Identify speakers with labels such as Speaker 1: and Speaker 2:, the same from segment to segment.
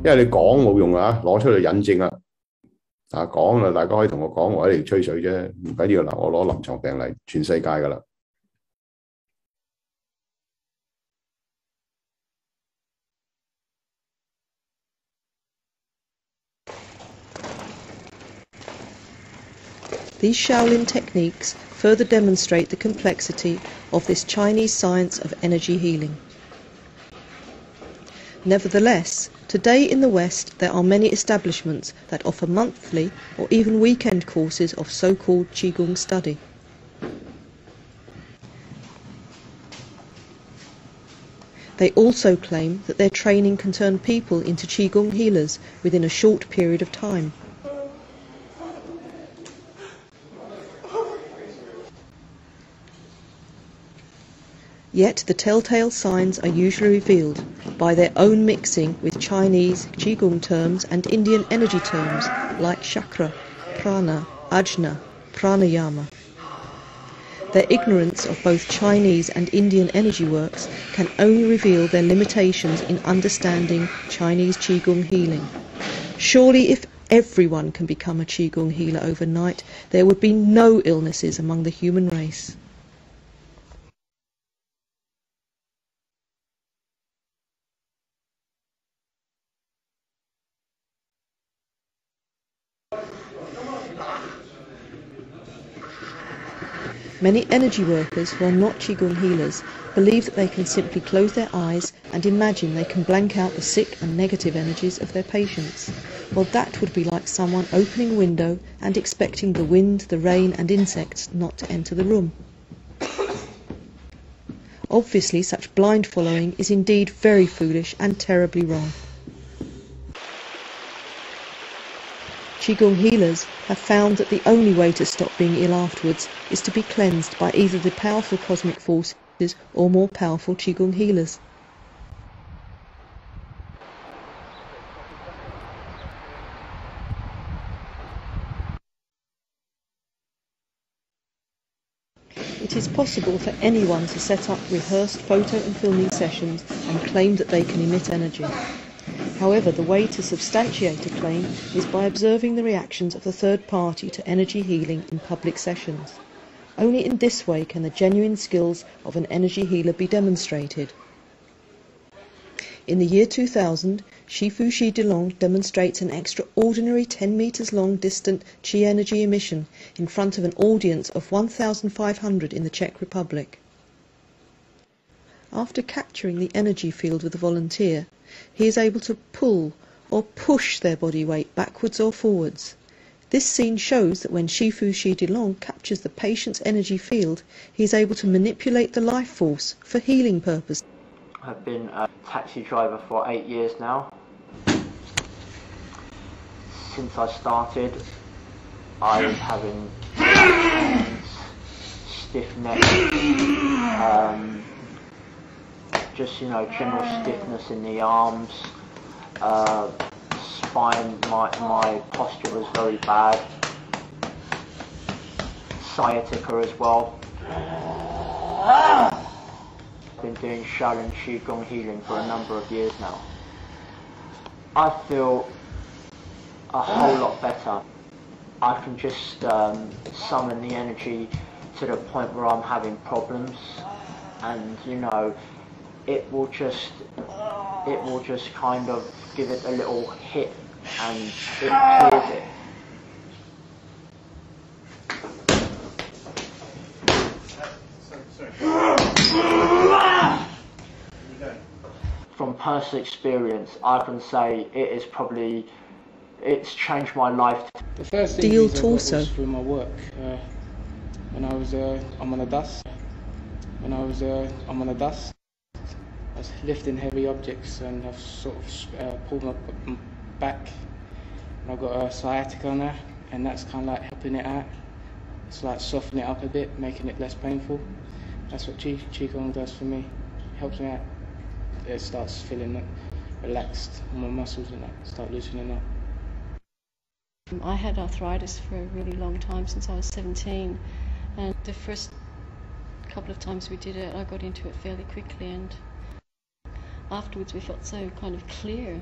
Speaker 1: 因為你講冇用啊，攞出嚟引證啊。講啦，大家可以同我講，我喺度吹水啫，唔緊要啦。我攞臨床病例，全世界噶啦。
Speaker 2: These Shaolin techniques further demonstrate the complexity of this Chinese science of energy healing. Nevertheless, today in the West there are many establishments that offer monthly or even weekend courses of so-called Qigong study. They also claim that their training can turn people into Qigong healers within a short period of time. Yet the telltale signs are usually revealed by their own mixing with Chinese Qigong terms and Indian energy terms like chakra, prana, ajna, pranayama. Their ignorance of both Chinese and Indian energy works can only reveal their limitations in understanding Chinese Qigong healing. Surely if everyone can become a Qigong healer overnight, there would be no illnesses among the human race. Many energy workers who are not Qigong healers believe that they can simply close their eyes and imagine they can blank out the sick and negative energies of their patients. Well, that would be like someone opening a window and expecting the wind, the rain and insects not to enter the room. Obviously, such blind following is indeed very foolish and terribly wrong. Qigong healers have found that the only way to stop being ill afterwards is to be cleansed by either the powerful cosmic forces or more powerful Qigong healers. It is possible for anyone to set up rehearsed photo and filming sessions and claim that they can emit energy. However, the way to substantiate a claim is by observing the reactions of the third party to energy healing in public sessions. Only in this way can the genuine skills of an energy healer be demonstrated. In the year 2000, Shifu Shi Dilong demonstrates an extraordinary 10 meters long distant Qi energy emission in front of an audience of 1,500 in the Czech Republic. After capturing the energy field with a volunteer, he is able to pull or push their body weight backwards or forwards. This scene shows that when Shifu Shi Dilong captures the patient's energy field, he is able to manipulate the life force for healing purposes.
Speaker 3: I've been a taxi driver for 8 years now. Since I started, I was having hands, stiff neck, just, general stiffness in the arms, spine, my posture was very bad, sciatica as well. I've been doing Shaolin Qigong healing for a number of years now. I feel a whole lot better. I can just summon the energy to the point where I'm having problems, and it will just kind of give it a little hit and it clears it. From personal experience, I can say it's changed my life.
Speaker 4: The first thing I got was through my work. When I was I'm on a dust. When I was I'm on a dust. I was lifting heavy objects and I've sort of pulled my back. And I've got a sciatica on there, and that's kind of like helping it out. It's like softening it up a bit, making it less painful. That's what Qigong does for me. It helps me out. It starts feeling relaxed, all my muscles and that start loosening up.
Speaker 5: I had arthritis for a really long time, since I was 17, and the first couple of times we did it, I got into it fairly quickly, and afterwards we felt so kind of clear,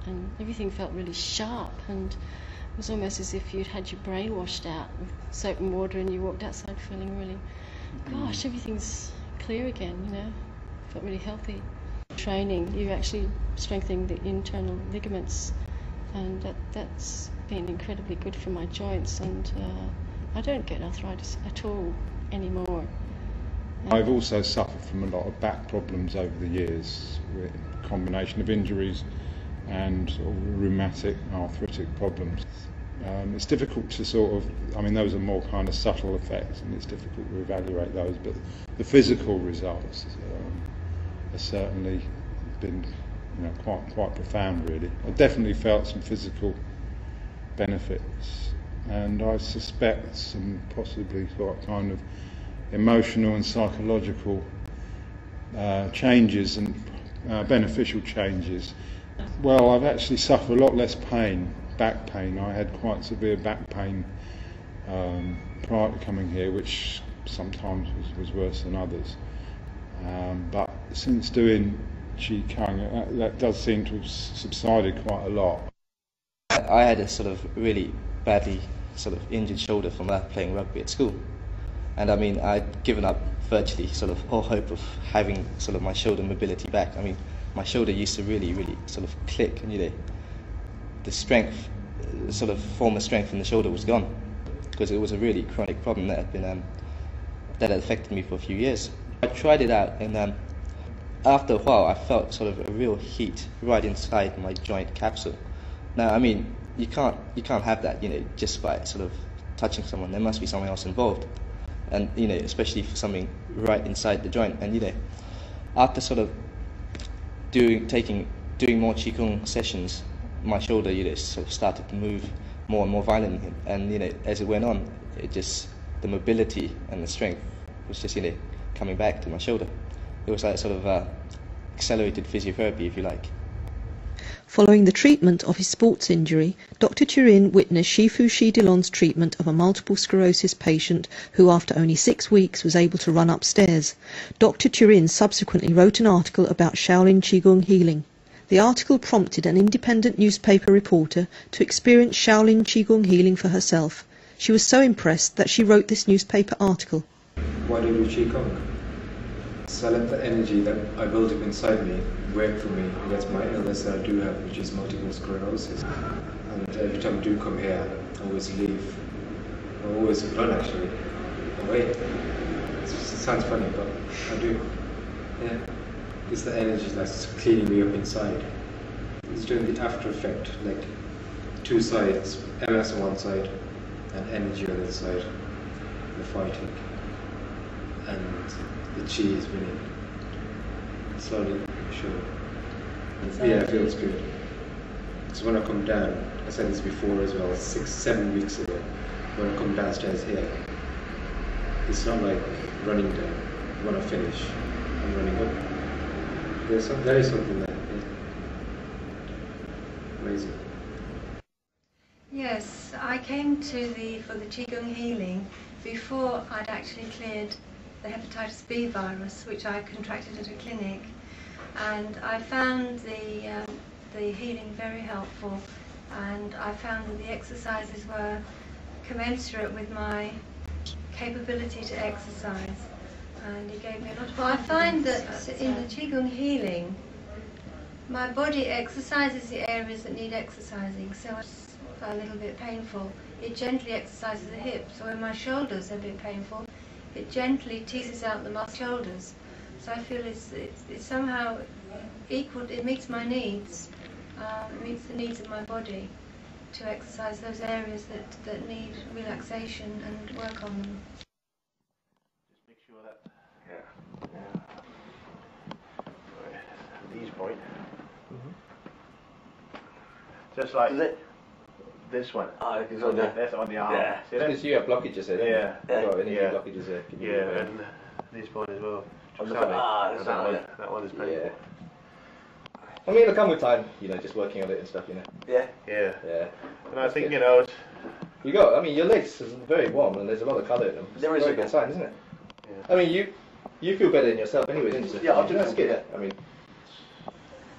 Speaker 5: and everything felt really sharp, and it was almost as if you'd had your brain washed out with soap and water and you walked outside feeling really, gosh, everything's clear again, you know, felt really healthy. Training, you're actually strengthening the internal ligaments, and that's been incredibly good for my joints, and I don't get arthritis at all anymore.
Speaker 6: I've also suffered from a lot of back problems over the years, with a combination of injuries and sort of rheumatic, arthritic problems. It's difficult to sort of, I mean, those are more kind of subtle effects, and it's difficult to evaluate those, but the physical results have certainly been, you know, quite profound, really. I definitely felt some physical benefits, and I suspect some possibly kind of emotional and psychological changes and beneficial changes. Well, I've actually suffered a lot less pain, back pain. I had quite severe back pain prior to coming here, which sometimes was worse than others. But since doing Qigong, that does seem to have subsided quite a lot.
Speaker 7: I had a sort of really badly sort of injured shoulder from playing rugby at school. And I mean, I'd given up virtually sort of all hope of having sort of my shoulder mobility back. I mean, my shoulder used to really sort of click, and you know, the strength, sort of former strength in the shoulder was gone, because it was a really chronic problem that had been that had affected me for a few years. I tried it out, and after a while, I felt sort of a real heat right inside my joint capsule. Now, I mean, you can't have that, you know, just by sort of touching someone. There must be someone else involved. And, you know, especially for something right inside the joint. And, you know, after sort of doing more Qigong sessions, my shoulder, you know, sort of started to move more and more violently. And, you know, as it went on, the mobility and the strength was just, you know, coming back to my shoulder. It was like sort of accelerated physiotherapy, if you like.
Speaker 2: Following the treatment of his sports injury, Dr. Turin witnessed Shifu Shidilon's treatment of a multiple sclerosis patient who after only 6 weeks was able to run upstairs. Dr. Turin subsequently wrote an article about Shaolin Qigong healing. The article prompted an independent newspaper reporter to experience Shaolin Qigong healing for herself. She was so impressed that she wrote this newspaper article.
Speaker 8: Why do you do Qigong? So I let the energy that I built up inside me work for me against my illness that I do have, which is multiple sclerosis. And every time I do come here, I always leave. I always run, actually, away. It sounds funny, but I do. Yeah. It's the energy that's cleaning me up inside. It's doing the after effect, like two sides, MS on one side and energy on the other side. The fighting. And the chi is winning. Slowly, sure. Yeah, it feels good. So when I come down, I said this before as well, 6-7 weeks ago, when I come downstairs here, it's not like running down. When I finish, I'm running up. There is something there. Yeah. Amazing.
Speaker 9: Yes, I came for the Qigong healing before I'd actually cleared the hepatitis B virus, which I contracted at a clinic, and I found the healing very helpful, and I found that the exercises were commensurate with my capability to exercise, and it gave me a lot of confidence. I find that in the Qigong healing, my body exercises the areas that need exercising, so it's a little bit painful. It gently exercises the hips, so when my shoulders are a bit painful, it gently teases out the shoulders. So I feel it's somehow equal, it meets my needs, it meets the needs of my body to exercise those areas that need relaxation and work on them.
Speaker 1: Just make sure that, these point. Just like this one.
Speaker 10: It's on the,
Speaker 1: That's on the arm.
Speaker 10: Yeah.
Speaker 1: See that?
Speaker 7: Because you have blockages there.
Speaker 1: Yeah.
Speaker 7: You've got any blockages there.
Speaker 1: Yeah, and this one as well.
Speaker 10: On the
Speaker 1: That one is painful.
Speaker 7: Yeah. I mean, it'll come with time, you know, just working on it and stuff, you know.
Speaker 10: Yeah.
Speaker 1: Yeah.
Speaker 7: Yeah.
Speaker 1: And I think, you know, it's,
Speaker 7: You got, I mean, your legs are very warm and there's a lot of colour in them.
Speaker 10: There
Speaker 7: It's
Speaker 10: is
Speaker 7: a
Speaker 10: a
Speaker 7: very good sign, isn't it?
Speaker 1: Yeah.
Speaker 7: I mean, you feel better in yourself anyway, didn't you?
Speaker 10: Yeah,
Speaker 7: That's good. I mean,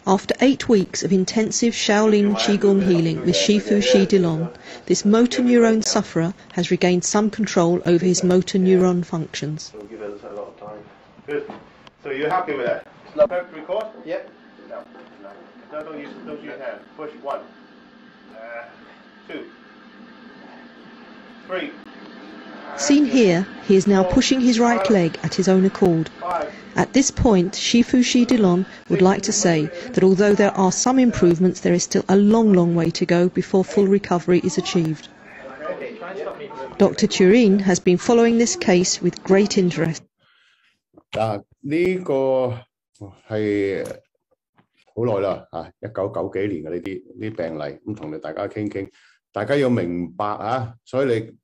Speaker 2: After 8 weeks of intensive Shaolin Qigong healing with Shifu Shi Dilon, this motor neuron sufferer has regained some control over his motor neuron functions.
Speaker 1: So give us a lot of time. Good. So you're happy with that? Record? Yep. No. Don't use your hand. Push 1, 2, 3.
Speaker 2: Seen here, he is now pushing his right leg at his own accord. At this point, Shifu Shi Dilon would like to say that although there are some improvements, there is still a long way to go before full recovery is achieved. Dr. Turin has been following this case with great interest.
Speaker 1: 呢個係好耐啦，1990幾年嘅呢啲病例，咁同大家傾傾，大家要明白啊，所以你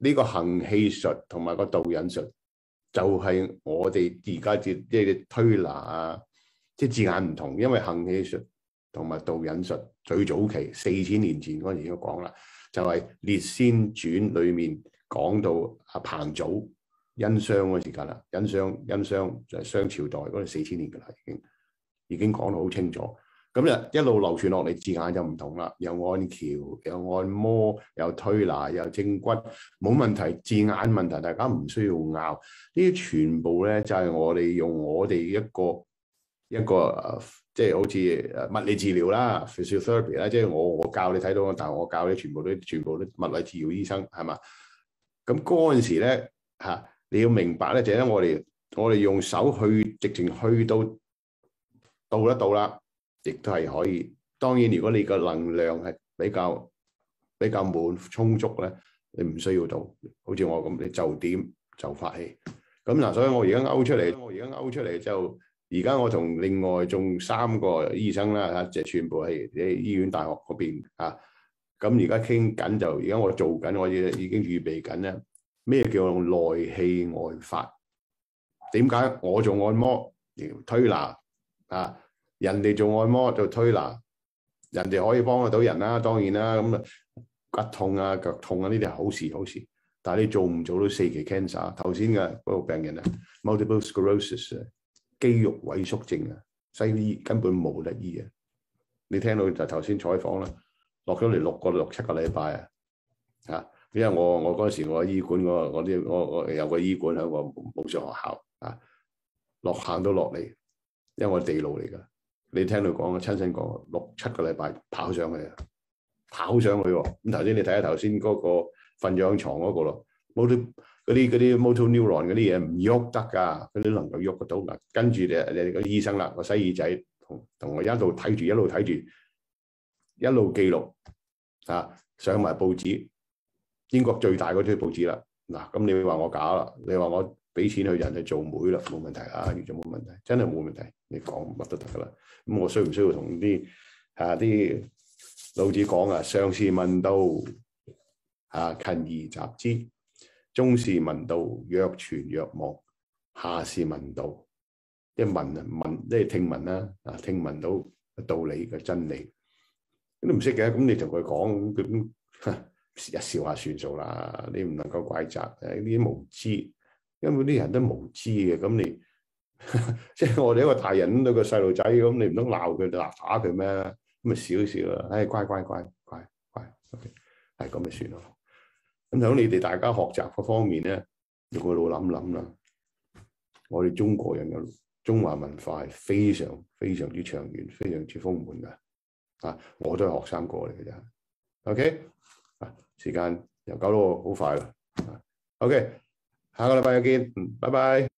Speaker 1: 呢個行氣術同埋個導引術就係我哋而家即係推拿啊，即係字眼唔同，因為行氣術同埋導引術最早期4000年前嗰陣已經講啦，就係《列仙傳》裏面講到阿彭祖殷商嗰時間啦，殷商就係商朝代嗰度4000年㗎啦，已經講得好清楚。咁就一路流傳落嚟，字眼就唔同啦，有按橋，有按摩，有推拿，有正骨，冇問題。字眼問題大家唔需要拗，呢啲全部咧就係我哋用我哋一個即係好似物理治療啦 ，physiotherapy 啦，即係我教你睇到，但係我教你全部都物理治療醫生係嘛？咁嗰陣時咧你要明白咧，就係因我哋用手去直情去到得到啦。亦都係可以，當然如果你個能量係比較滿充足咧，你唔需要到，好似我咁，你就點就發氣。咁嗱，所以我而家勾出嚟就，而家我同另外仲3個醫生啦就全部係喺醫院大學嗰邊咁而家傾緊就，而家我做緊，我已經預備緊咧，咩叫用內氣外發？點解我做按摩推拿人哋做按摩做推拿，人哋可以幫得到人啦，當然啦，咁骨痛啊、腳痛啊呢啲係好事。但係你做唔做到4期 cancer？ 頭先嘅嗰個病人multiple sclerosis 肌肉萎縮症西醫根本冇得醫你聽到就頭先採訪啦，落咗嚟6、7個禮拜因為我嗰時我醫館我有個醫館喺個武術學校行到落嚟，因為我地路嚟㗎。你聽到講親身講6、7個禮拜跑上去喎。咁頭先你睇下頭先嗰個瞓咗喺床嗰個咯，嗰啲 motor neuron 嗰啲嘢唔喐得㗎，佢都能夠喐得到㗎。跟住你個醫生啦，個西耳仔同我一路睇住，一路記錄上埋報紙，英國最大嗰堆報紙啦。嗱，咁你話我假啦，你話我俾錢去人去做妹啦，冇問題完全冇問題，真係冇問題，你講乜都得㗎啦。咁我需唔需要同啲老子講上士聞道勤而習之，中士聞道若存若亡，下士聞道一聞即係聽聞啦，聽聞到道理嘅真理，你都唔識嘅，咁你同佢講，咁一笑下算數啦，你唔能夠怪責呢啲無知，根本啲人都無知嘅，咁你。即係我哋一個大人對個細路仔咁，你唔通鬧佢打佢咩？咁咪少啦，乖，OK， 係咁咪算咯。咁響你哋大家學習嗰方面咧，用個腦諗啦。我哋中國人嘅中華文化係非常之長遠、非常之豐滿嘅。我都係學生過嚟嘅啫。OK， 時間又搞到好快啦。OK， 下個禮拜再見，拜拜。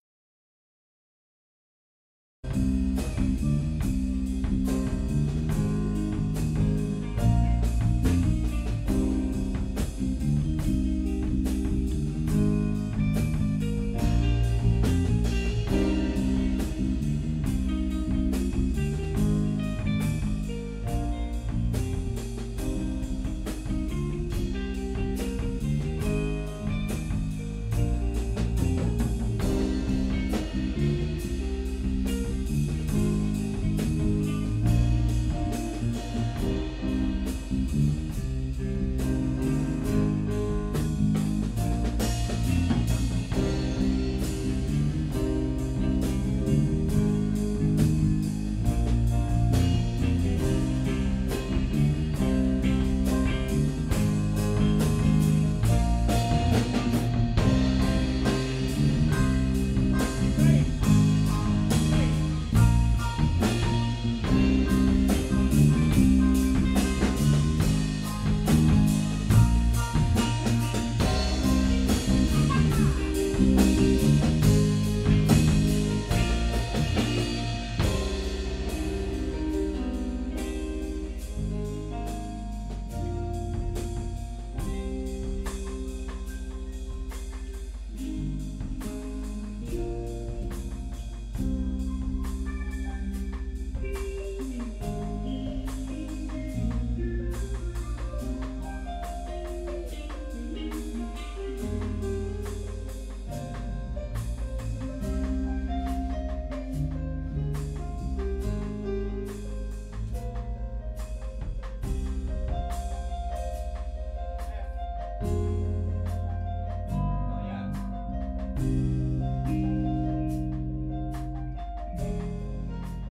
Speaker 1: 拜。